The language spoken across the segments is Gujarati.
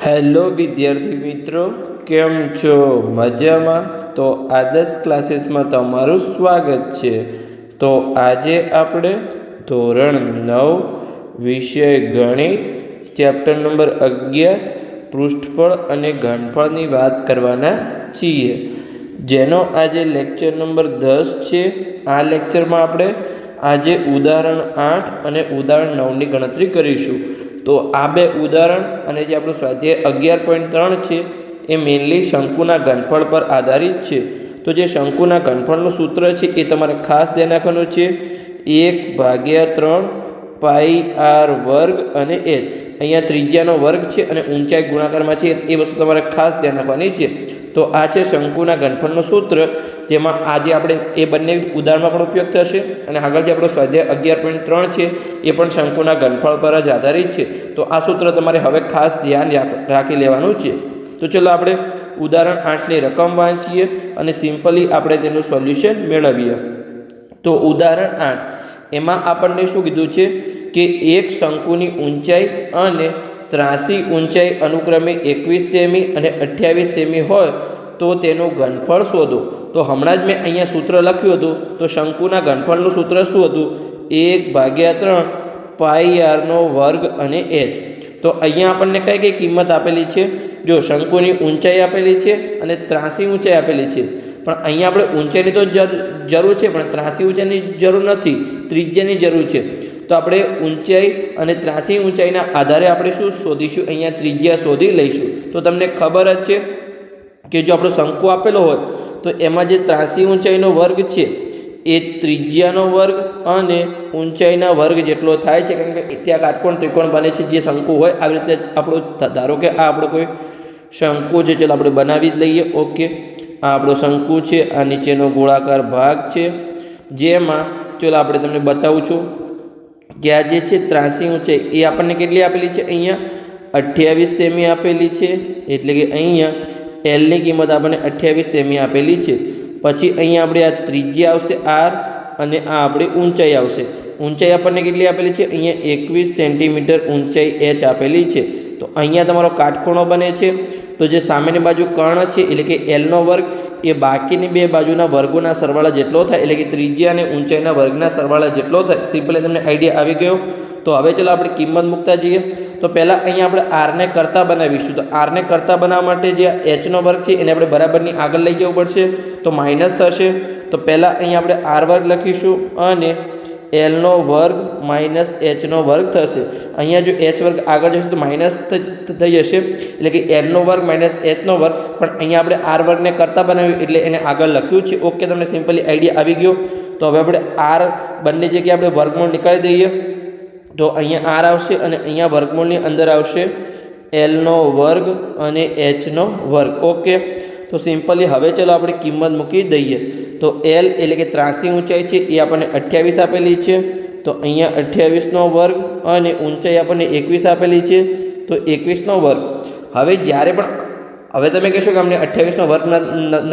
હેલો વિદ્યાર્થી મિત્રો, કેમ છો? મજામાં? તો આદર્શ ક્લાસીસમાં તમારું સ્વાગત છે. તો આજે આપણે ધોરણ 9 વિષય ગણિત ચેપ્ટર નંબર 11 પૃષ્ઠફળ અને ઘનફળની વાત કરવાના છીએ, જેનો આજે લેક્ચર નંબર 10 છે. આ લેક્ચરમાં આપણે આજે ઉદાહરણ 8 અને ઉદાહરણ 9ની ગણતરી કરીશું. તો આ બે ઉદાહરણ અને જે આપણું સ્વાધ્યાય 11.3 છે એ મેઇનલી શંકુના ઘનફળ પર આધારિત છે. તો જે શંકુના ઘનફળનું સૂત્ર છે એ તમારે ખાસ ધ્યાન રાખવાનું છે. 1/3 પાઈ આર વર્ગ અને h. અહીંયા ત્રિજ્યાનો વર્ગ છે અને ઊંચાઈ ગુણાકારમાં છે, એ વસ્તુ તમારે ખાસ ધ્યાન રાખવાની છે. તો આ છે શંકુના ઘનફળનું સૂત્ર, જેમાં આજે આપણે એ બંને ઉદાહરણમાં પણ ઉપયોગ થશે અને આગળ જે આપણો સ્વાધ્યાય 11.3 છે એ પણ શંકુના ઘનફળ પર જ આધારિત છે. તો આ સૂત્ર તમારે હવે ખાસ ધ્યાન રાખી લેવાનું છે. તો ચલો આપણે ઉદાહરણ 8ની રકમ વાંચીએ અને સિમ્પલી આપણે તેનું સોલ્યુશન મેળવીએ. તો ઉદાહરણ 8 એમાં આપણને શું કીધું છે કે એક શંકુની ઊંચાઈ અને ત્રાસી ઊંચાઈ અનુક્રમે 21 સેમી અને 28 સેમી હોય તો તેનું ઘનફળ શોધો. તો હમણાં જ મેં અહીંયા સૂત્ર લખ્યું હતું. તો શંકુના ઘનફળનું સૂત્ર શું હતું? 1/3 પાઈ આરનો વર્ગ અને h. તો અહીંયા આપણને કઈ કઈ કિંમત આપેલી છે? જો શંકુની ઊંચાઈ આપેલી છે અને ત્રાસી ઊંચાઈ આપેલી છે, પણ અહીંયા આપણે ઊંચાઈની તો જરૂર છે, પણ ત્રાસી ઊંચાઈની જરૂર નથી, ત્રિજ્યાની જરૂર છે. તો આપણે ઊંચાઈ અને ત્રાસી ઊંચાઈના આધારે આપણે શું શોધીશું? અહીંયા ત્રિજ્યા શોધી લઈશું. તો તમને ખબર જ છે કે જો આપણો શંકુ આપેલો હોય તો એમાં જે ત્રાસી ઊંચાઈનો વર્ગ છે એ ત્રિજ્યાનો વર્ગ અને ઊંચાઈના વર્ગ જેટલો થાય છે, કારણ કે ત્યાં કાટકોણ ત્રિકોણ બને છે જે શંકુ હોય. આવી રીતે આપણો ધારો કે આ આપણો કોઈ શંકુ છે, ચલો આપણે બનાવી જ લઈએ. ઓકે, આ આપણો શંકુ છે, આ નીચેનો ગોળાકાર ભાગ છે, જેમાં ચલો આપણે તમને બતાવું છું કે આ જે છે ત્રાસી ઊંચાઈ એ આપણને કેટલી આપેલી છે? અહીંયા 28 સેમી આપેલી છે, એટલે કે અહીંયા એલની કિંમત આપણને 28 સેમી આપેલી છે. પછી અહીંયા આપણે આ ત્રિજ્યા આવશે r અને આ આપણી ઊંચાઈ આવશે. ઊંચાઈ આપણને કેટલી આપેલી છે? અહીંયા 21 સેન્ટીમીટર ઊંચાઈ h આપેલી છે. તો અહીંયા તમારો કાટખૂણો બને છે. તો જે સામેની બાજુ કર્ણ છે એટલે કે એલનો વર્ગ એ બાકીની બે બાજુના વર્ગોના સરવાળા જેટલો થાય, એટલે કે ત્રિજ્યા અને ઊંચાઈના વર્ગના સરવાળા જેટલો થાય. સિમ્પલી તમને આઈડિયા આવી ગયો. તો હવે ચલો આપણે કિંમત મૂકતા જઈએ. તો પહેલાં અહીંયા આપણે આરને કરતા બનાવીશું. તો આરને કરતા બનાવવા માટે જે એચનો વર્ગ છે એને આપણે બરાબરની આગળ લઈ જવું પડશે, તો માઇનસ થશે. તો પહેલાં અહીંયા આપણે આર વર્ગ લખીશું અને એલનો વર્ગ માઇનસ એચનો વર્ગ થશે. અહીંયા જો એચ વર્ગ આગળ જશે તો માઇનસ થઈ જશે, એટલે કે એલનો વર્ગ માઇનસ એચનો વર્ગ. પણ અહીંયા આપણે આર વર્ગને કરતા બનાવ્યું એટલે એને આગળ લખ્યું છે. ઓકે, તમને સિમ્પલી આઈડિયા આવી ગયો. તો હવે આપણે આર બંને જગ્યાએ આપણે વર્ગમૂળ નીકાળી દઈએ. તો અહીંયા આર આવશે અને અહીંયા વર્ગમૂળની અંદર આવશે એલનો વર્ગ અને એચનો વર્ગ. ઓકે, તો સિમ્પલી હવે ચલો આપણે કિંમત મૂકી દઈએ. તો એલ એટલે કે ત્રાસી ઊંચાઈ છે એ આપણને 28 આપેલી છે. તો અહીંયા 28નો વર્ગ અને ઊંચાઈ આપણને 21 આપેલી છે, તો 21નો વર્ગ. હવે જ્યારે પણ હવે તમે કહેશો કે અમને 28નો વર્ગ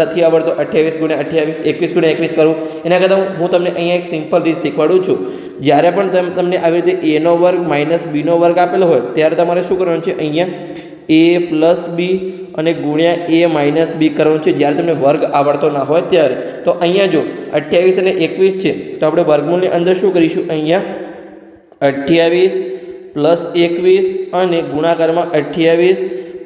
નથી આવડતો, 28 × 28 21 × 21 કરું. એના કરતાં હું તમને અહીંયા એક સિમ્પલ રીત શીખવાડું છું. જ્યારે પણ તમને આવી રીતે એનો વર્ગ માઇનસ બીનો વર્ગ આપેલો હોય ત્યારે તમારે શું કરવાનું છે? અહીંયા a + b અને ગુણ્યા a માઇનસ b કરવાનું છે, જ્યારે તમને વર્ગ આવડતો ના હોય ત્યારે. તો અહીંયા જો 28 અને 21 છે, તો આપણે વર્ગમૂળની અંદર શું કરીશું? અહીંયા 28 + 21 અને ગુણાકારમાં 28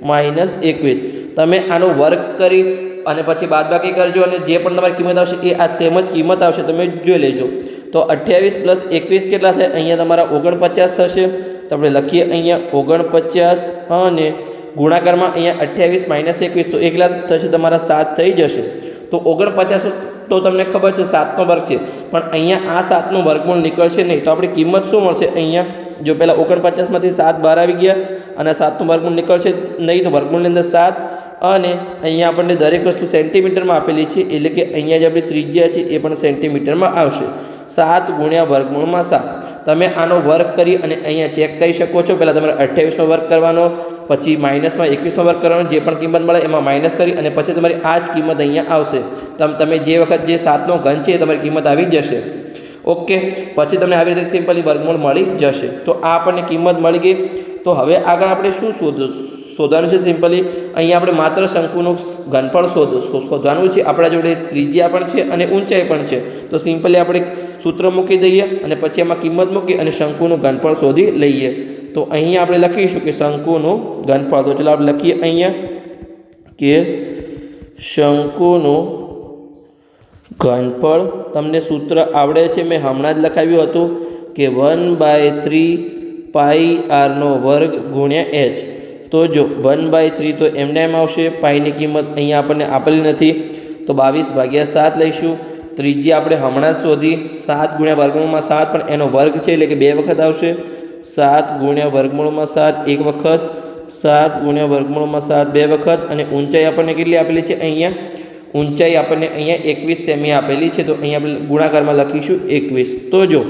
માઇનસ 21. તમે આનો વર્ગ કરી અને પછી બાદબાકી કરજો અને જે પણ તમારી કિંમત આવશે એ આ સેમ જ કિંમત આવશે, તમે જોઈ લેજો. તો 28 + 21 કેટલા થાય? અહીંયા તમારા 49 થશે. તો આપણે લખીએ અહીંયા 49 અને ગુણાકારમાં અહીંયા 28 માઇનસ 21, તો એકલા થશે તમારા 7 થઈ જશે. તો 49 તો તમને ખબર છે 7નો વર્ગ છે, પણ અહીંયા આ 7નું વર્ગમૂળ નીકળશે નહીં. તો આપણી કિંમત શું મળશે? અહીંયા જો પહેલાં 49માંથી 7 બહાર આવી ગયા અને 7નું વર્ગમૂળ નીકળશે નહીં, તો વર્ગમૂળની અંદર 7 અને અહીંયા આપણને દરેક વસ્તુ સેન્ટીમીટરમાં આપેલી છે, એટલે કે અહીંયા જે આપણી ત્રિજ્યા છે એ પણ સેન્ટીમીટરમાં આવશે. 7 × વર્ગમૂળમાં 7. તમે આનો વર્ગ કરી અને અહીંયા ચેક કરી શકો છો. પહેલાં તમારે 28નો વર્ગ કરવાનો, પછી માઇનસમાં 21નો વર્ગ કરવાનો, જે પણ કિંમત મળે એમાં માઇનસ કરી અને પછી તમારી આ જ કિંમત અહીંયા આવશે. તમે જે વખત જે 7નો ઘન છે એ તમારી કિંમત આવી જશે. ઓકે, પછી તમને આવી રીતે સિમ્પલી વર્ગમૂળ મળી જશે. તો આ આપણને કિંમત મળી ગઈ. તો હવે આગળ આપણે શું શોધવાનું છે સિમ્પલી અહીંયા આપણે માત્ર શંકુનું ઘનફળ શોધવાનું છે. આપણા જોડે ત્રિજ્યા પણ છે અને ઊંચાઈ પણ છે. તો સિમ્પલી આપણે સૂત્ર મૂકી દઈએ અને પછી એમાં કિંમત મૂકી અને શંકુનું ઘનફળ શોધી લઈએ. તો અહીંયા આપણે લખીશું કે શંકુનું ઘનફળ. તો ચાલો આપણે લખીએ અહીંયા કે શંકુનું ઘનફળ. તમને સૂત્ર આવડે છે, મેં હમણાં જ લખાવ્યું હતું કે 1/3 પાઈ આરનો વર્ગ ગુણ્યા h. તો જો 1/3 તો એમને એમ આવશે. પાઈની કિંમત અહીંયા આપણને આપેલી નથી તો 22/7 લઈશું. ત્રિજ્યા આપણે હમણાં જ શોધી 7 ગુણ્યા વર્ગમૂળમાં 7 પણ એનો વર્ગ છે એટલે કે 2 વખત આવશે. 7 ગુણ્યા વર્ગમૂળમાં 7 1 વખત, 7 ગુણ્યા વર્ગમૂળમાં 7 2 વખત. અને ઊંચાઈ આપણને કેટલી આપેલી છે અહીંયા? ઊંચાઈ આપણને અહીંયા 21 સેમી આપેલી છે. તો અહીંયા આપણે ગુણાકારમાં લખીશું 21. તો જો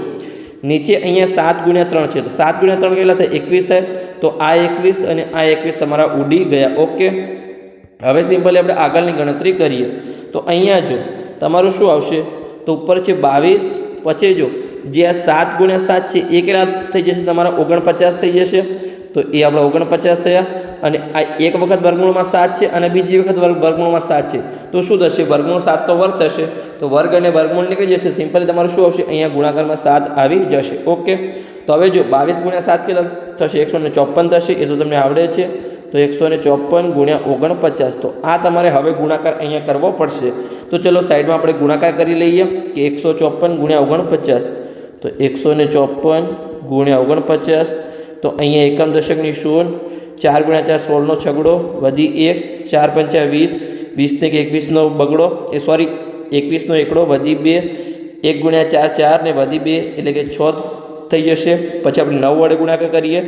નીચે અહીંયા 7 ગુણ્યા 3 છે તો 7 ગુણ્યા 3 કેટલા થાય? 21 થાય. તો આ 21 અને આ 21 તમારા ઉડી ગયા. ઓકે, હવે સિમ્પલી આપણે આગળની ગણતરી કરીએ. તો અહીંયા જો તમારું શું આવશે? તો ઉપર છે 22, પછી જો જે આ 7 ગુણ્યા 7 છે એ કેટલા થઈ જશે? તમારા 49 થઈ જશે. તો એ આપણા 49 થયા. અને આ એક વખત વર્ગમૂળમાં 7 છે અને બીજી વખત વર્ગમૂળમાં 7 છે. તો શું થશે? વર્ગમૂળ 7 તો વર્ગ થશે. તો વર્ગ અને વર્ગમૂળ નીકળી જશે. સિમ્પલી તમારું શું આવશે? અહીંયા ગુણાકારમાં 7 આવી જશે. ઓકે, તો હવે જો 22 ગુણ્યા 7 કેટલા થશે? 154 થશે. એ તો તમને આવડે છે. તો 154 ગુણ્યા 49. તો આ તમારે હવે ગુણાકાર અહીંયા કરવો પડશે. તો ચલો સાઈડમાં આપણે ગુણાકાર કરી લઈએ કે 154 ગુણ્યા 49. તો 154 ગુણ્યા 49. તો અહીંયા એકમ દશકની શૂન્ય, 4 ગુણ્યા 4 16નો છગડો વધી 1, 4 પંચા 20, 20 ને 21નો બગડો, 21નો એકડો વધી 2, 1 ગુણ્યા 4 4 ને વધી 2 એટલે કે 6 થઈ જશે. પછી આપણે 9 વડે ગુણાકાર કરીએ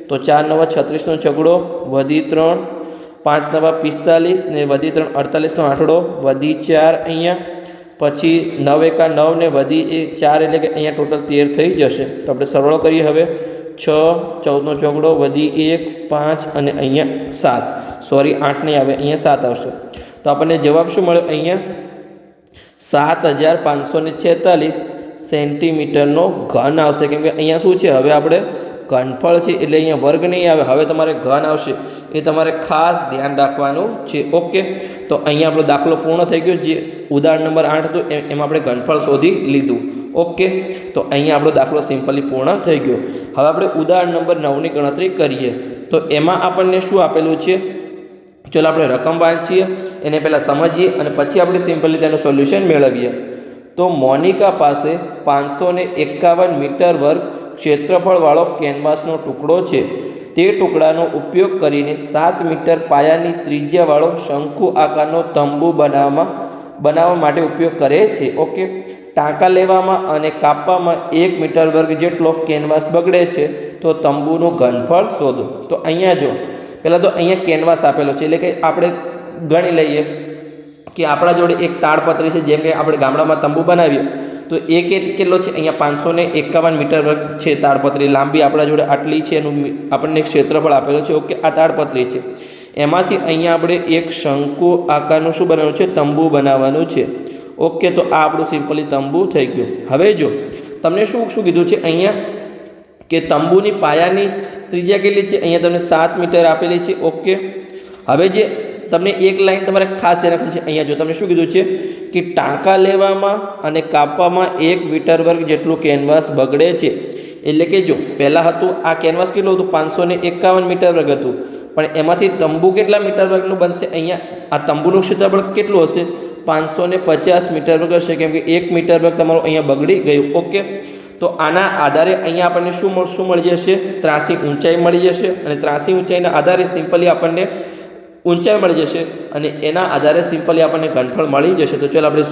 તો 4 9 36નો છગડો વધી 3, 5 9 45 ને વધી 3 48નો આંકડો વધી 4 અહીંયા. પછી 9 એકા 9 ને વધી 4 એટલે કે અહીંયા ટોટલ 13 થઈ જશે. તો આપણે સરળ કરીએ હવે. 6 14નો ચોગડો વધી 1 5 અને અહીંયા 7, સોરી 8 નહીં આવે, અહીંયા 7 આવશે. તો આપણને જવાબ શું મળ્યો? અહીંયા 7546 સેન્ટીમીટરનો ઘન આવશે. કેમ કે અહીંયા શું છે? હવે આપણે ઘનફળ છે એટલે અહીંયા વર્ગ નહીં આવે, હવે તમારે ઘન આવશે. એ તમારે ખાસ ધ્યાન રાખવાનું છે. ઓકે, તો અહીંયા આપણો દાખલો પૂર્ણ થઈ ગયો. જે ઉદાહરણ નંબર 8 હતું એમાં આપણે ઘનફળ શોધી લીધું. ઓકે, તો અહીંયા આપણો દાખલો સિમ્પલી પૂર્ણ થઈ ગયો. હવે આપણે ઉદાહરણ નંબર 9ની ગણતરી કરીએ. તો એમાં આપણને શું આપેલું છે? ચલો આપણે રકમ વાંચીએ, એને પહેલાં સમજીએ અને પછી આપણે સિમ્પલી તેનું સોલ્યુશન મેળવીએ. તો મોનિકા પાસે 551 મીટર વર્ગ ક્ષેત્રફળવાળો કેનવાસનો ટુકડો છે. તે ટુકડાનો ઉપયોગ કરીને 7 મીટર પાયાની ત્રિજ્યાવાળો શંકુ આકારનો તંબુ બનાવવા માટે ઉપયોગ કરે છે. ઓકે, ટાંકા લેવામાં અને કાપવામાં 1 મીટર વર્ગ જેટલો કેનવાસ બગડે છે. તો તંબુનું ઘનફળ શોધો. તો અહીંયા જો પહેલાં તો અહીંયા કેનવાસ આપેલો છે એટલે કે આપણે ગણી લઈએ કે આપણા જોડે એક તાડપત્રી છે. જેમ કે આપણે ગામડામાં તંબુ બનાવીએ તો એ કેટલો છે? અહીંયા 551 મીટર વર્ગ છે તાડપત્રી લાંબી. આપણા જોડે આટલી છે, એનું આપણને ક્ષેત્રફળ આપેલું છે. ઓકે, આ તાડપત્રી છે. એમાંથી અહીંયા આપણે એક શંકુ આકારનું શું બનાવવાનું છે? તંબુ બનાવવાનું છે. ઓકે, તો આ આપણું સિમ્પલી તંબુ થઈ ગયું. હવે જો તમને શું કીધું છે અહીંયા કે તંબુની પાયાની ત્રિજ્યા કેટલી છે? અહીંયા તમને 7 મીટર આપેલી છે. ઓકે, હવે જે તમને એક લાઈન તમારે ખાસ ધ્યાન રાખવાની છે. અહીંયા જો તમને શું કીધું છે કે ટાંકા લેવામાં અને કાપવામાં 1 મીટર વર્ગ જેટલું કેનવાસ બગડે છે. એટલે કે જો પહેલાં હતું આ કેનવાસ કેટલું હતું? 551 મીટર વર્ગ હતું. પણ એમાંથી તંબુ કેટલા મીટર વર્ગનું બનશે? અહીંયા આ તંબુનું ક્ષેત્રફળ કેટલું હશે? 550 મીટર વર્ગ હશે. કેમ કે 1 મીટર વર્ગ તમારું અહીંયા બગડી ગયું. ઓકે, તો આના આધારે અહીંયા આપણને શું મળી જશે? ત્રાસી ઊંચાઈ મળી જશે. અને ત્રાસી ઊંચાઈના આધારે સિમ્પલી આપણને ઊંચાઈ મળી જશે અને એના આધારે સિમ્પલી આપણને ઘનફળ મળી જશે. તો ચાલો આપણે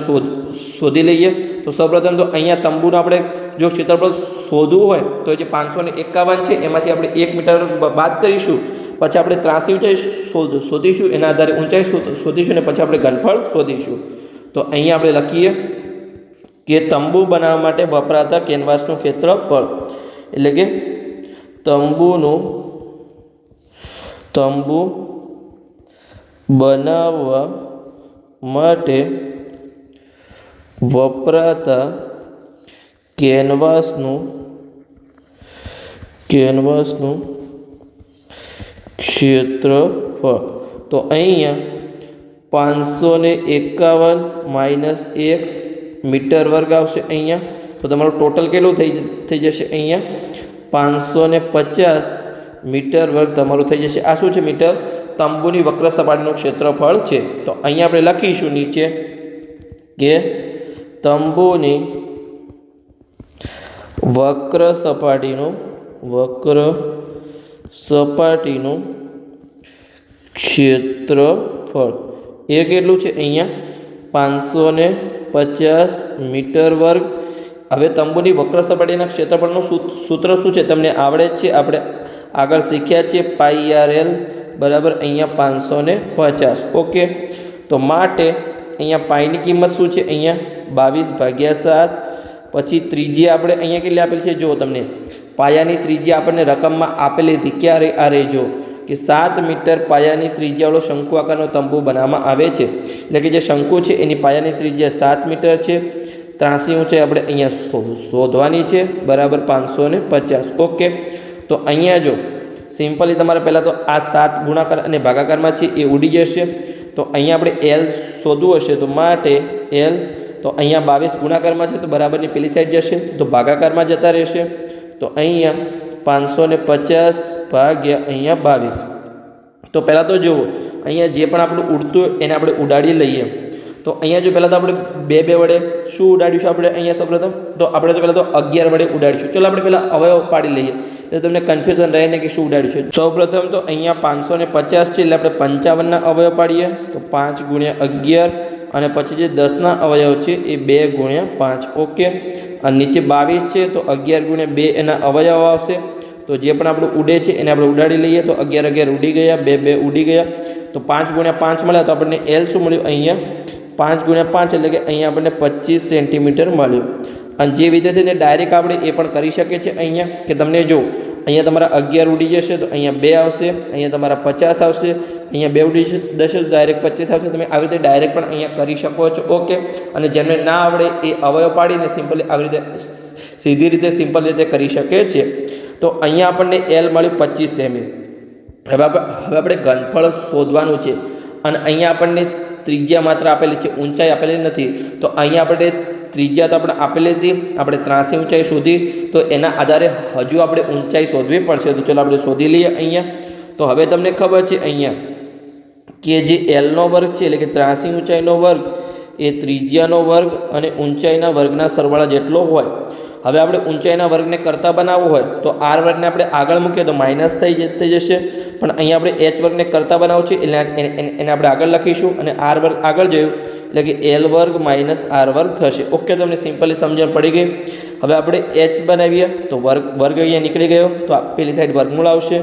શોધી લઈએ. તો સૌપ્રથમ તો અહીંયા તંબુનું આપણે જો ક્ષેત્રફળ શોધવું હોય તો જે 551 છે એમાંથી આપણે 1 મીટર બાદ કરીશું. પછી આપણે ત્રાસી ઊંચાઈ શોધીશું, એના આધારે ઊંચાઈ શોધીશું અને પછી આપણે ઘનફળ શોધીશું. તો અહીંયા આપણે લખીએ કે તંબુ બનાવવા માટે વપરાતા કેનવાસનું ક્ષેત્રફળ એટલે કે તંબુ બનાવવા માટે વપરાતા કેનવાસનું ક્ષેત્રફળ. તો અહીંયા 551 માઇનસ 1 મીટર વર્ગ આવશે અહીંયા. તો તમારું ટોટલ કેટલું થઈ જશે અહીંયા 550 મીટર વર્ગ તમારું થઈ જશે. આ શું છે? મીટર. તંબુની વક્ર સપાટીનું ક્ષેત્રફળ છે. તો અહીંયા આપણે લખીશું નીચે કે તંબુની વક્ર સપાટીનું ક્ષેત્રફળ એ કેટલું છે? અહીંયા 550 મીટર વર્ગ. હવે તંબુની વક્ર સપાટીના ક્ષેત્રફળનું સૂત્ર શું છે? તમને આવડે જ છે, આપણે આગળ શીખ્યા છીએ. πr/l બરાબર અહીંયા 550. ઓકે. તો માટે અહીંયા પાઈની કિંમત શું છે? અહીંયા 22/7. પછી ત્રિજ્યા આપણે અહીંયા કેટલી આપેલી છે? જો તમને પાયાની ત્રિજ્યા આપણને રકમમાં આપેલી હતી. ક્યારે? આ રેજો કે 7 મીટર પાયાની ત્રિજ્યાવાળો શંકુ આકારનો તંબુ બનાવવામાં આવે છે. એટલે કે જે શંકુ છે એની પાયાની ત્રિજ્યા 7 મીટર છે. ત્રાસી ઊંચાઈ આપણે અહીંયા શોધવાની છે બરાબર 550. ઓકે. તો અહીંયા જો સિમ્પલી તમારે પહેલાં તો આ 7 ગુણાકાર અને ભાગાકારમાં છે એ ઉડી જશે. તો અહીંયા આપણે એલ શોધવું હશે તો માટે એલ તો અહીંયા 22 ગુણાકારમાં છે તો બરાબરની પેલી સાઈડ જશે તો ભાગાકારમાં જતા રહેશે. તો અહીંયા 550 ભાગ્યા અહીંયા 22. તો પહેલાં તો જુઓ અહીંયા જે પણ આપણું ઉડતું હોય એને આપણે ઉડાડી લઈએ. તો અહીંયા જો પહેલાં તો આપણે બે વડે શું ઉડાડીશું? આપણે અહીંયા સૌપ્રથમ તો આપણે તો પહેલાં તો 11 વડે ઉડાડીશું. ચલો આપણે પહેલાં અવયવ પાડી લઈએ એટલે તમને કન્ફ્યુઝન રહે ને કે શું ઉડાડીશું. સૌપ્રથમ તો અહીંયા 550 છે એટલે આપણે 55ના અવયવ પાડીએ તો 5 × 11 અને પછી જે 10ના અવયવ છે એ 2 × 5. ઓકે. અને નીચે 22 છે તો 11 × 2 એના અવયવ આવશે. તો જે પણ આપણું ઉડે છે એને આપણે ઉડાડી લઈએ તો 11 ઉડી ગયા, 2 ઉડી ગયા. તો 5 × 5 મળ્યા તો આપણને એલ શું મળ્યું? અહીંયા 5 × 5 એટલે કે અહીંયા આપણને 25 સેન્ટીમીટર મળ્યું. અને જે વિદ્યાર્થીને ડાયરેક્ટ આપણે એ પણ કરી શકે છે અહીંયા કે તમને જો અહીંયા તમારા 11 ઉડી જશે તો અહીંયા 2 આવશે, અહીંયા તમારા 50 આવશે, અહીંયા 2 ઉડી જશે તો ડાયરેક્ટ 25 આવશે. તમે આવી રીતે ડાયરેક્ટ પણ અહીંયા કરી શકો છો. ઓકે. અને જેમને ના આવડે એ અવયવ પાડીને સિમ્પલી આવી રીતે સીધી રીતે સિમ્પલ રીતે કરી શકે છે. તો અહીંયા આપણને એલ મળ્યું 25 સેમી. હવે આપણે ઘનફળ શોધવાનું છે અને અહીંયા આપણને ત્રિજ્યા માત્ર આપેલી છે, ઊંચાઈ આપેલી નથી. તો અહીંયા આપણે ત્રિજ્યા તો આપણે આપેલી હતી, આપણે ત્રાસી ઊંચાઈ શોધી તો એના આધારે હજુ આપણે ઊંચાઈ શોધવી પડશે. તો ચલો આપણે શોધી લઈએ અહીંયા. તો હવે તમને ખબર છે અહીંયા કે જે એલનો વર્ગ છે એટલે કે ત્રાસી ઊંચાઈનો વર્ગ એ ત્રિજ્યાનો વર્ગ અને ઊંચાઈના વર્ગના સરવાળા જેટલો હોય. હવે આપણે ઊંચાઈના વર્ગને કરતા બનાવવું હોય તો આર વર્ગને આપણે આગળ મૂકીએ તો માઇનસ થઈ જશે. પણ અહીંયા આપણે એચ વર્ગને કરતા બનાવવું છે એટલે એને આપણે આગળ લખીશું અને આર વર્ગ આગળ જયું એટલે કે એલ વર્ગ માઇનસ આર વર્ગ થશે. ઓકે. તમને સિમ્પલી સમજણ પડી ગઈ. હવે આપણે એચ બનાવીએ તો વર્ગ અહીંયા નીકળી ગયો તો પેલી સાઈડ વર્ગમૂળ આવશે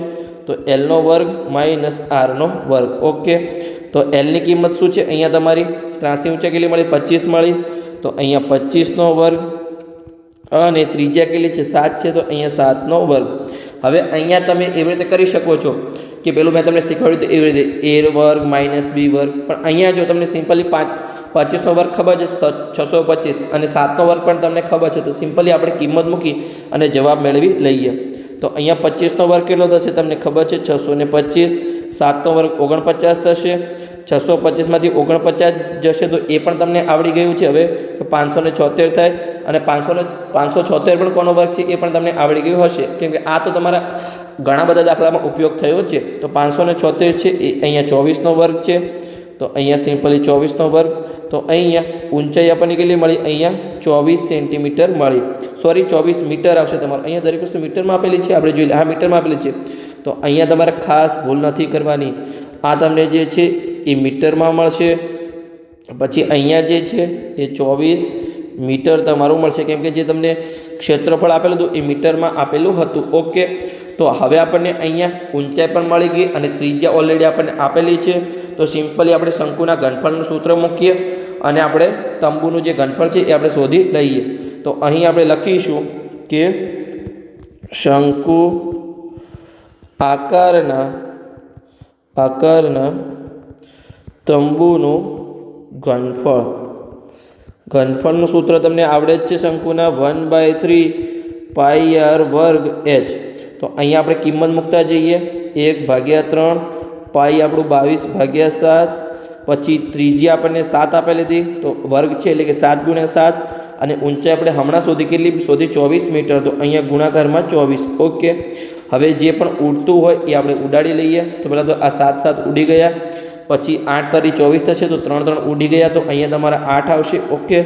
તો એલનો વર્ગ માઇનસ આરનો વર્ગ. ઓકે. તો એલની કિંમત શું છે? અહીંયા તમારી ત્રાસી ઊંચાઈ કેટલી મળી? 25 મળી. તો અહીંયા 25નો વર્ગ અને ત્રિજ્યા કેટલી છે? 7 છે તો અહીંયા 7નો વર્ગ. હવે અહીંયા તમે એવી રીતે કરી શકો છો કે પેલું મેં તમને શીખવાડ્યું તો એવી રીતે a વર્ગ માઇનસ b વર્ગ. પણ અહીંયા જો તમને સિમ્પલી 25નો વર્ગ ખબર છે 625 અને 7નો વર્ગ પણ તમને ખબર છે તો સિમ્પલી આપણે કિંમત મૂકી અને જવાબ મેળવી લઈએ. તો અહીંયા 25નો વર્ગ કેટલો થશે? તમને ખબર છે 625. 7નો વર્ગ 49 થશે. 625માંથી 49 જશે તો એ પણ તમને આવડી ગયું છે. હવે 576 થાય અને 576 પણ કોનો વર્ગ છે એ પણ તમને આવડી ગયું હશે કેમ કે આ તો તમારા ઘણા બધા દાખલામાં ઉપયોગ થયો છે. તો 576 છે એ અહીંયા 24નો વર્ગ છે. તો અહીંયા સિમ્પલી 24નો વર્ગ. તો અહીંયા ઊંચાઈ આપણને કેટલી મળી? અહીંયા 24 સેન્ટીમીટર મળી. સોરી 24 મીટર આવશે તમારે. અહીંયા દરેક વસ્તુ મીટરમાં આપેલી છે, આપણે જોઈ લે. હા, મીટરમાં આપેલી છે. તો અહીંયા તમારે ખાસ ભૂલ નથી કરવાની. આ તમને જે છે એ મીટરમાં મળશે. પછી અહીંયા જે છે એ 24 મીટર તમારું મળશે કેમ કે જે તમને ક્ષેત્રફળ આપેલું હતું એ મીટરમાં આપેલું હતું. ઓકે. તો હવે આપણને અહીંયા ઊંચાઈ પણ મળી ગઈ અને ત્રિજ્યા ઓલરેડી આપણને આપેલી છે. તો સિમ્પલી આપણે શંકુના ઘનફળનું સૂત્ર મૂકીએ અને આપણે તંબુનું જે ઘનફળ છે એ આપણે શોધી લઈએ. તો અહીં આપણે લખીશું કે શંકુ આકારના તંબુનું ઘનફળનું સૂત્ર તમને આવડે જ છે. શંકુના 1/3 πr² h. તો અહીંયા આપણે કિંમત મૂકતા જઈએ 1/3 પાઈ આપણું 22/7 પછી ત્રીજી આપણને 7 આપેલી હતી તો વર્ગ છે એટલે કે 7 × 7 અને ઊંચાઈ આપણે હમણાં શોધી 24 મીટર તો અહીંયા ગુણાકારમાં 24 ઓકે। હવે જે પણ ઉડતું હોય એ આપણે ઉડાડી લઈએ તો પહેલાં તો આ 7 ઉડી ગયા પછી 8 તારી 24 થશે તો 3 ઉડી ગયા તો અહીંયા તમારા 8 આવશે ઓકે।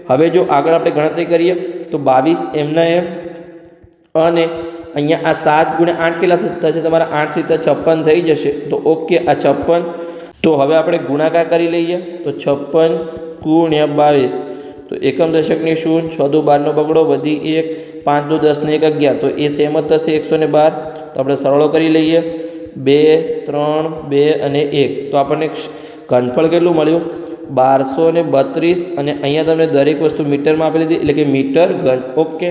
હવે જો આગળ આપણે ગણતરી કરીએ તો 22 એમના એમ અને અહીંયા આ 7 × 8 કેટલા થશે તમારા 8 × 56 થઈ જશે તો ઓકે આ 56 તો હવે આપણે ગુણાકાર કરી લઈએ તો 56 × 22 તો એકમ દશકની 0 6 દુ 12 નો બગડો વધી 1 5 દુ 10 ને 1 11 તો એ સેમ જ થશે 112 તો આપણે સરળો કરી લઈએ 2 3 2 અને 1 તો આપણને ઘનફળ કેટલું મળ્યું 1232 અને અહીંયા તમને દરેક વસ્તુ મીટરમાં આપેલી હતી એટલે કે મીટર ઘન ઓકે।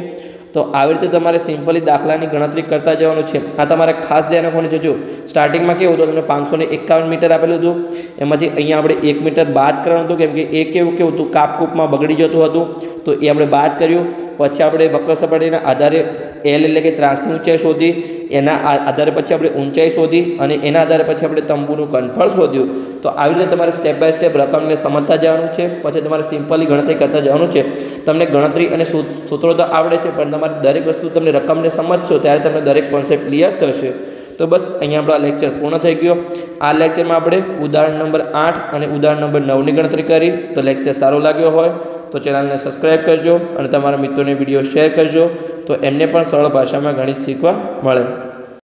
તો આવી રીતે તમારે સિમ્પલી દાખલાની ગણતરી કરતા જવાનું છે। આ તમારે ખાસ ધ્યાન રાખવાનું છે। જો સ્ટાર્ટિંગમાં કેવું હતું તમને 551 મીટર આપેલું હતું એમાંથી અહીંયા આપણે 1 મીટર બાદ કરવાનું હતું કેમ કે એ કેવું હતું કાપકૂપમાં બગડી જતું હતું તો એ આપણે બાદ કર્યું પછી આપણે વક્ર સપાટીના આધારે એલ એટલે કે ત્રાસી ઊંચાઈ શોધી એના આધારે પછી આપણે ઊંચાઈ શોધી અને એના આધારે પછી આપણે તંબુનું ઘનફળ શોધ્યું। તો આવી રીતે તમારે સ્ટેપ બાય સ્ટેપ રકમને સમજતા જવાનું છે પછી તમારે સિમ્પલી ગણતરી કરતા જવાનું છે। તમને ગણતરી અને સૂત્રો તો આવડે છે પણ તમારે દરેક વસ્તુ તમને રકમને સમજશો ત્યારે તમને દરેક કોન્સેપ્ટ ક્લિયર થશે। તો બસ અહીંયા આપણો આ લેક્ચર પૂર્ણ થઈ ગયો। આ લેક્ચરમાં આપણે ઉદાહરણ નંબર 8 અને ઉદાહરણ નંબર 9ની ગણતરી કરી। તો લેક્ચર સારો લાગ્યો હોય તો ચેનલને સબસ્ક્રાઈબ કરજો અને તમારા મિત્રોને વિડીયો શેર કરજો તો એમને પણ સરળ ભાષામાં ગણિત શીખવા મળે।